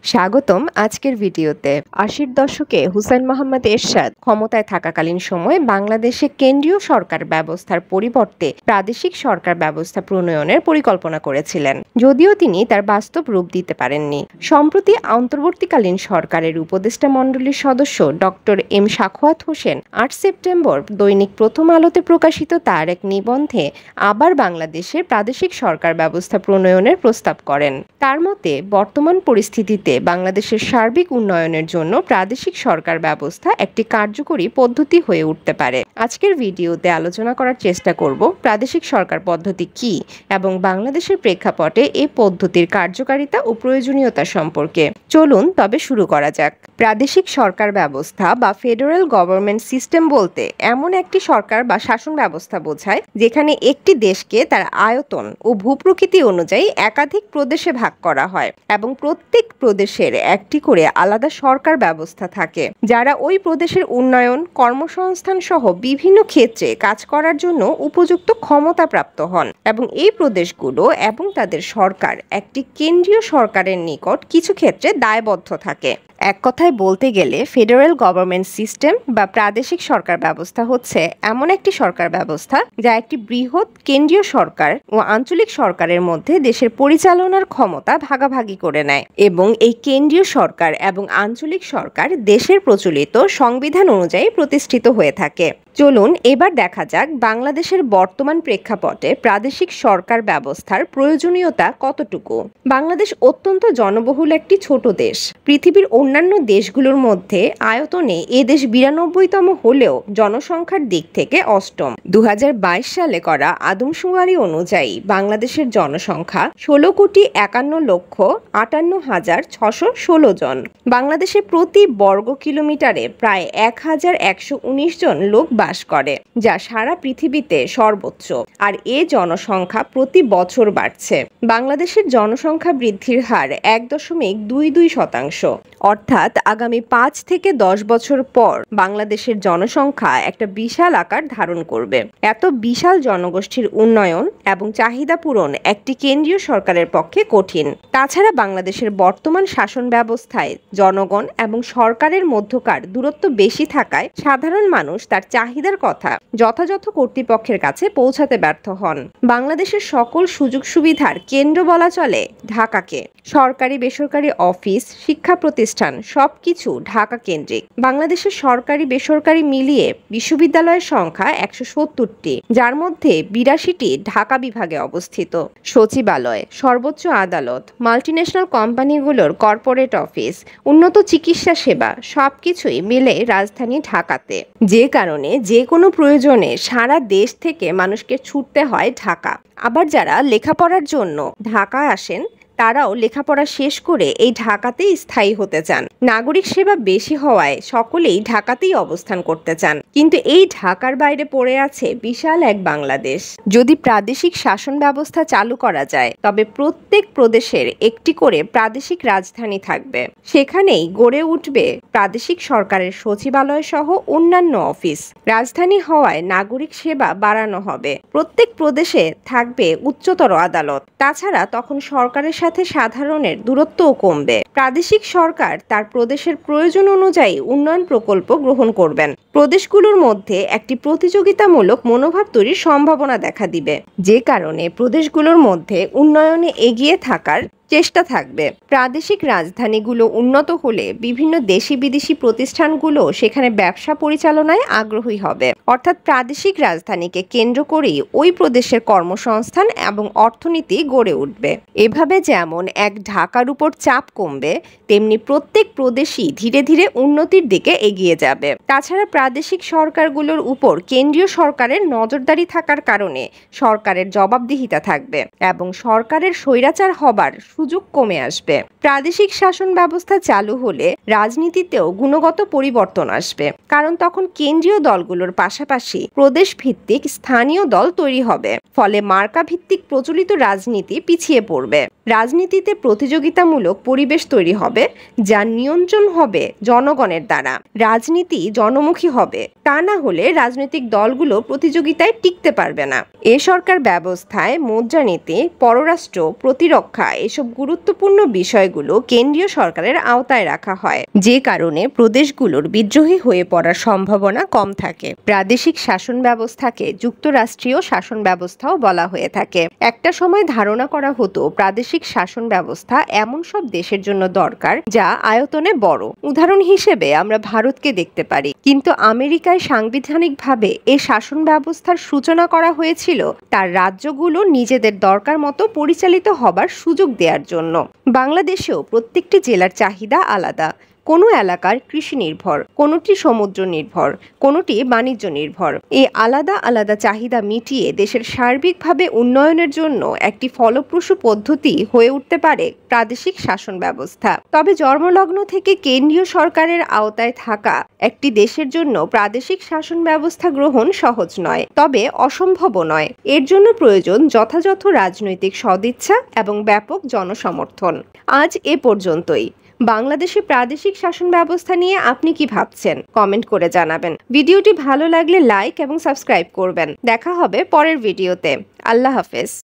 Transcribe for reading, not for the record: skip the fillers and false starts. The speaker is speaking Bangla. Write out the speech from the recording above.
স্বাগতম আজকের ভিডিওতে। ৮০-র দশকে হুসাইন মোহাম্মদ এরশাদ ক্ষমতায় থাকাকালীন সময়ে বাংলাদেশে কেন্দ্রীয় সরকার ব্যবস্থার পরিবর্তে প্রাদেশিক সরকার ব্যবস্থা প্রণয়নের পরিকল্পনা করেছিলেন, যদিও তিনি তার বাস্তব রূপ দিতে পারেননি। সম্প্রতি অন্তর্বর্তীকালীন সরকারের উপদেষ্টা মণ্ডলীর সদস্য doctor M Sakhawat Hossain ৮ September দৈনিক প্রথম আলোতে প্রকাশিত তার এক নিবন্ধে আবার বাংলাদেশের প্রাদেশিক সরকার ব্যবস্থা প্রণয়নের প্রস্তাব করেন। তার মতে, বর্তমান পরিস্থিতিতে বাংলাদেশের সার্বিক উন্নয়নের জন্য প্রাদেশিক সরকার ব্যবস্থা একটি কার্যকরী পদ্ধতি হয়ে উঠতে পারে। আজকের ভিডিওতে আলোচনা করার চেষ্টা করব প্রাদেশিক সরকার পদ্ধতি কী এবং বাংলাদেশের প্রেক্ষাপটে এই পদ্ধতির কার্যকারিতা ও প্রয়োজনীয়তা সম্পর্কে। চলুন তবে শুরু করা যাক। প্রাদেশিক সরকার ব্যবস্থা বা ফেডারেল গভর্নমেন্ট সিস্টেম বলতে এমন একটি সরকার বা শাসন ব্যবস্থা বোঝায় যেখানে একটি দেশকে তার আয়তন ও ভূপ্রকৃতি অনুযায়ী একাধিক প্রদেশে ভাগ করা হয় এবং প্রত্যেক প্রদেশের একটি করে আলাদা সরকার ব্যবস্থা থাকে, যারা ওই প্রদেশের উন্নয়ন, কর্মসংস্থান সহ বিভিন্ন ক্ষেত্রে কাজ করার জন্য উপযুক্ত ক্ষমতাপ্রাপ্ত হন এবং এই প্রদেশগুলো এবং তাদের সরকার একটি কেন্দ্রীয় সরকারের নিকট কিছু ক্ষেত্রে দায়বদ্ধ থাকে। এক কথায় বলতে গেলে ফেডারেল গভর্নমেন্ট সিস্টেম বা প্রাদেশিক সরকার ব্যবস্থা হচ্ছে এমন একটি সরকার ব্যবস্থা যা একটি বৃহৎ কেন্দ্রীয় সরকার ও আঞ্চলিক সরকারের মধ্যে দেশের পরিচালনার ক্ষমতা ভাগাভাগি করে নেয় এবং এই কেন্দ্রীয় সরকার এবং আঞ্চলিক সরকার দেশের প্রচলিত সংবিধান অনুযায়ী প্রতিষ্ঠিত হয়ে থাকে। চলুন এবার দেখা যাক বাংলাদেশের বর্তমান প্রেক্ষাপটে প্রাদেশিক সরকার ব্যবস্থার প্রয়োজনীয়তা কতটুকু। বাংলাদেশ অত্যন্ত জনবহুল একটি ছোট দেশ। পৃথিবীর অন্যান্য দেশগুলোর মধ্যে আয়তনে এ দেশ ৯২তম হলেও জনসংখ্যার দিক থেকে অষ্টম। ২০২২ সালে করা আদমশুমারি অনুযায়ী বাংলাদেশের জনসংখ্যা ১৬,৫১,৫৮,৬১৬ জন। বাংলাদেশে প্রতি বর্গ কিলোমিটারে প্রায় ১,১১৯ জন লোক বাস করে, যা সারা পৃথিবীতে সর্বোচ্চ। আর এ জনসংখ্যা প্রতি বছর বাড়ছে। বাংলাদেশের জনসংখ্যা বৃদ্ধির হার ১.২২%, অর্থাৎ আগামী ৫ থেকে ১০ বছর পর বাংলাদেশের জনসংখ্যা একটা বিশাল আকার ধারণ করবে। এত বিশাল জনগোষ্ঠীর উন্নয়ন এবং চাহিদা পূরণ একটি কেন্দ্রীয় সরকারের পক্ষে কঠিন। তাছাড়া বাংলাদেশের বর্তমান শাসন ব্যবস্থায় জনগণ এবং সরকারের মধ্যকার দূরত্ব বেশি থাকায় সাধারণ মানুষ তার চাহিদার কথা যথাযথ কর্তৃপক্ষের কাছে পৌঁছাতে ব্যর্থ হন। বাংলাদেশের সকল সুযোগ সুবিধার কেন্দ্র বলা চলে ঢাকাকে। সরকারি বেসরকারি অফিস, শিক্ষা প্রতিষ্ঠান সবকিছু ঢাকা কেন্দ্রিক। বাংলাদেশের সরকারি বেসরকারি মিলিয়ে বিশ্ববিদ্যালয়ের সংখ্যা ১৭০টি, যার মধ্যে ৮২টি ঢাকা বিভাগে অবস্থিত। সচিবালয়, সর্বোচ্চ আদালত, মাল্টিন্যাশনাল কোম্পানিগুলোর কর্পোরেট অফিস, উন্নত চিকিৎসা সেবা সবকিছুই মিলে রাজধানী ঢাকাতে। যে কারণে যে কোনো প্রয়োজনে সারা দেশ থেকে মানুষকে ছুটতে হয় ঢাকা। আবার যারা লেখাপড়ার জন্য ঢাকায় আসেন তারাও লেখাপড়া শেষ করে এই ঢাকাতেই স্থায়ী হতে চান। নাগরিক সেবা বেশি হওয়ায় সকলেই ঢাকাতেই অবস্থান করতে চান। কিন্তু এই ঢাকার বাইরে পড়ে আছে বিশাল এক বাংলাদেশ। যদি প্রাদেশিক শাসন ব্যবস্থা চালু করা যায় তবে প্রত্যেক প্রদেশের একটি করে প্রাদেশিক রাজধানী থাকবে। সেখানেই গড়ে উঠবে প্রাদেশিক সরকারের সচিবালয় সহ অন্যান্য অফিস। রাজধানী হওয়ায় নাগরিক সেবা বাড়ানো হবে। প্রত্যেক প্রদেশে থাকবে উচ্চতর আদালত। তাছাড়া তখন সরকারের সাথে সাধারণের দূরত্বও কমবে। প্রাদেশিক সরকার তার প্রদেশের প্রয়োজন অনুযায়ী উন্নয়ন প্রকল্প গ্রহণ করবেন। প্রদেশগুলোর মধ্যে একটি প্রতিযোগিতামূলক মনোভাব তৈরির সম্ভাবনা দেখা দিবে, যে কারণে প্রদেশগুলোর মধ্যে উন্নয়নে এগিয়ে থাকার চেষ্টা থাকবে। প্রাদেশিক রাজধানীগুলো উন্নত হলে বিভিন্ন দেশি বিদেশি প্রতিষ্ঠানগুলো সেখানে ব্যবসা পরিচালনায় আগ্রহী হবে। অর্থাৎ প্রাদেশিক রাজধানীকে কেন্দ্র করেই ওই প্রদেশের কর্মসংস্থান এবং অর্থনীতি গড়ে উঠবে। এভাবে যেমন এক ঢাকার উপর চাপ কমবে, তেমনি প্রত্যেক প্রদেশই ধীরে ধীরে উন্নতির দিকে এগিয়ে যাবে। তাছাড়া প্রাদেশিক সরকারগুলোর উপর কেন্দ্রীয় সরকারের নজরদারি থাকার কারণে সরকারের জবাবদিহিতা থাকবে এবং সরকারের স্বৈরাচার হবার সুযোগ কমে আসবে। প্রাদেশিক শাসন ব্যবস্থা চালু হলে রাজনীতিতেও গুণগত পরিবর্তন আসবে, কারণ তখন কেন্দ্রীয় দলগুলোর পাশাপাশি প্রদেশ ভিত্তিক স্থানীয় দল তৈরি হবে। ফলে মার্কা ভিত্তিক প্রচলিত রাজনীতি পিছিয়ে পড়বে। রাজনীতিতে প্রতিযোগিতামূলক পরিবেশ তৈরি হবে, যার নিয়ন্ত্রণ হবে জনগণের দ্বারা। রাজনীতি জনমুখী হবে, তা না হলে রাজনৈতিক দলগুলো প্রতিযোগিতায় টিকতে পারবে না। এ সরকার ব্যবস্থায় মুদ্রানীতি, পররাষ্ট্র, প্রতিরক্ষা এসব গুরুত্বপূর্ণ বিষয়গুলো কেন্দ্রীয় সরকারের আওতায় রাখা হয়, যে কারণে প্রদেশগুলোর বিদ্রোহী হয়ে পড়ার সম্ভাবনা কম থাকে। প্রাদেশিক শাসন ব্যবস্থাকে যুক্তরাষ্ট্রীয় শাসন ব্যবস্থাও বলা হয়ে থাকে। একটা সময় ধারণা করা হতো প্রাদেশিক শাসন ব্যবস্থা এমন সব দেশের জন্য দরকার যা আয়তনে বড়। উদাহরণ হিসেবে আমরা ভারতকে দেখতে পারি, কিন্তু আমেরিকায় সাংবিধানিকভাবে এ শাসন ব্যবস্থার সূচনা করা হয়েছিল তার রাজ্যগুলো নিজেদের দরকার মতো পরিচালিত হবার সুযোগ দেওয়ার জন্য। বাংলাদেশেও প্রত্যেকটি জেলার চাহিদা আলাদা। কোনো এলাকার কৃষি নির্ভর, কোনোটি সমুদ্র নির্ভর, কোনোটি বাণিজ্য নির্ভর। এই আলাদা আলাদা চাহিদা মিটিয়ে দেশের সার্বিকভাবে উন্নয়নের জন্য একটি ফলপ্রসূ পদ্ধতি হয়ে উঠতে পারে প্রাদেশিক শাসন ব্যবস্থা। তবে জন্মলগ্ন থেকে কেন্দ্রীয় সরকারের আওতায় থাকা একটি দেশের জন্য প্রাদেশিক শাসন ব্যবস্থা গ্রহণ সহজ নয়, তবে অসম্ভবও নয়। এর জন্য প্রয়োজন যথাযথ রাজনৈতিক সদিচ্ছা এবং ব্যাপক জনসমর্থন। আজ এ পর্যন্তই। বাংলাদেশে প্রাদেশিক শাসন ব্যবস্থা নিয়ে আপনি কি ভাবছেন? কমেন্ট করে জানাবেন। ভিডিওটি ভালো লাগলে লাইক এবং সাবস্ক্রাইব করবেন। দেখা হবে পরের ভিডিওতে। আল্লাহ হাফেজ।